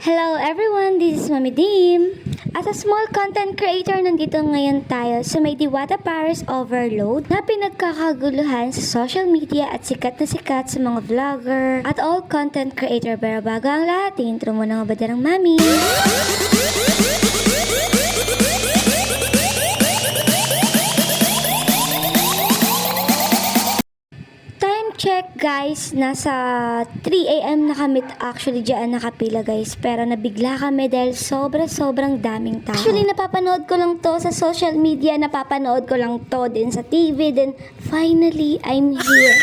Hello everyone, this is Mami Dim. As a small content creator, nandito ngayon tayo sa may Diwata Paris Overload na pinagkakaguluhan sa social media at sikat na sikat sa mga vlogger at all content creator. Pero bago ang lahat, intro mo na nga ba darang Mami? Check guys, nasa 3 AM na kami actually dyan nakapila guys, pero nabigla kami dahil sobrang daming tao. Actually napapanood ko lang to sa social media, napapanood ko lang to din sa TV, then finally I'm here.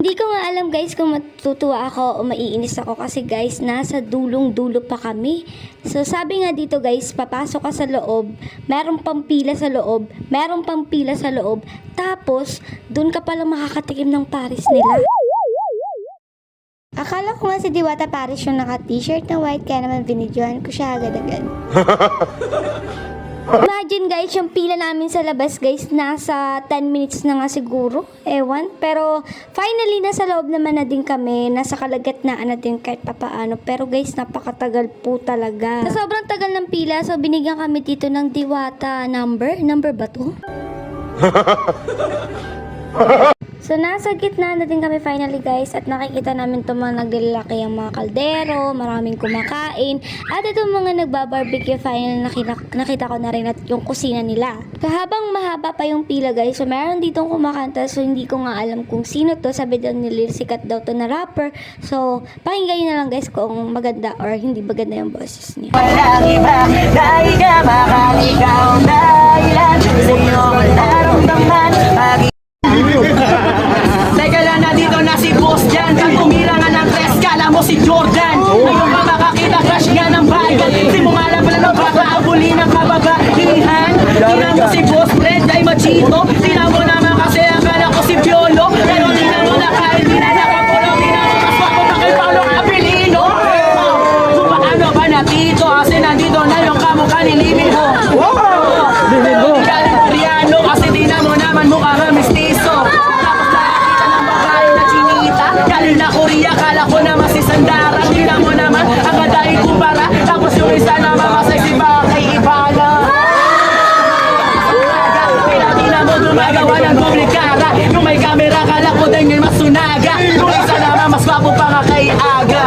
Hindi ko nga alam guys kung matutuwa ako o maiinis ako kasi guys, nasa dulong-dulo pa kami. So sabi nga dito guys, papasok ka sa loob, merong pampila sa loob, merong pampila sa loob, tapos dun ka pala makakatikim ng Paris nila. Akala ko nga si Diwata Paris yung naka-t-shirt na white, kaya naman binidyohan ko siya agad-agad. Imagine guys, yung pila namin sa labas guys, nasa 10 minutes na nga siguro, ewan. Pero finally, nasa loob naman na din kami, nasa kalagitnaan na din kahit papaano. Pero guys, napakatagal po talaga. Sa sobrang tagal ng pila, so binigyan kami dito ng Diwata number. Number ba to? So nasa gitna na din kami finally guys, at nakikita namin itong mga naglalaki ang mga kaldero, maraming kumakain, at itong mga nagbabarbecue finally nakita ko na rin at yung kusina nila. Kahabang mahaba pa yung pila guys, so meron ditong kumakanta, so hindi ko nga alam kung sino to, sabi daw nila sikat daw to na rapper. So pakinggan nyo na lang guys kung maganda or hindi maganda yung boses niya. Walang iba na ika makaligaw dahilan sa'yo manaramdaman. Teka lang, na dito na si boss dyan. Pag tumira nga ng test, kala mo si Jordan. Ngayon pa makakita, crush nga ng bagal. Di mo nga alam pala ng baka abuli ng kababaihan. Tingnan mo si boss friend ay machito. Tingnan mo naman kasi akala ko si Piolo. Pero tingnan mo na kahit di na nakapulong. Tingnan mo mas wako pa kay Paolo Abilino. Kung paano ba natito, kasi nandito na yung kamukha ni Liminho. Galing Koreano kasi tingnan mo naman mukha ka mistiso. Galing na Korea, kala ko naman si Sandara. Tingnan mo naman, ang gadahin kumpara. Tapos yung isa naman masexy pa kay Ibana. Tingnan mo gumagawa ng publikara. Yung may camera, kala ko din may masunaga. Yung isa naman, mas wapo pa nga kay Aga.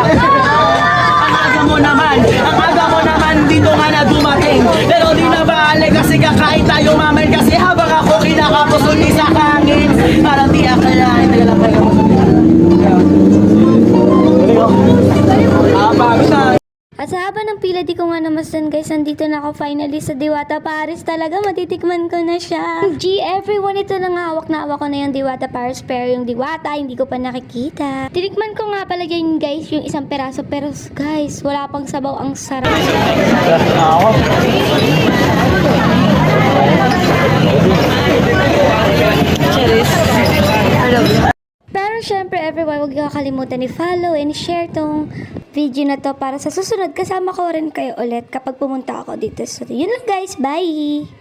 Ang aga mo naman, dito nga na dumating. Pero di na balik kasi kakain tayo mamin. Kasi habang ako kinakapusulti sa kangin. Parang di akalain, taga lang tayo. At sa haba ng pila, di ko nga namasdan guys, nandito na ako finally sa Diwata Paris. Talaga matitikman ko na siya. G everyone, ito lang hawak na hawak ko na yung Diwata Paris, pero yung Diwata hindi ko pa nakikita. Tinikman ko nga pala dyan guys yung isang peraso, pero guys, wala pang sabaw, ang sarap. Pero syempre everyone, huwag niyo kakalimutan i-follow and share tong video na to para sa susunod kasama ko rin kayo ulit kapag pumunta ako dito. So yun lang guys, bye!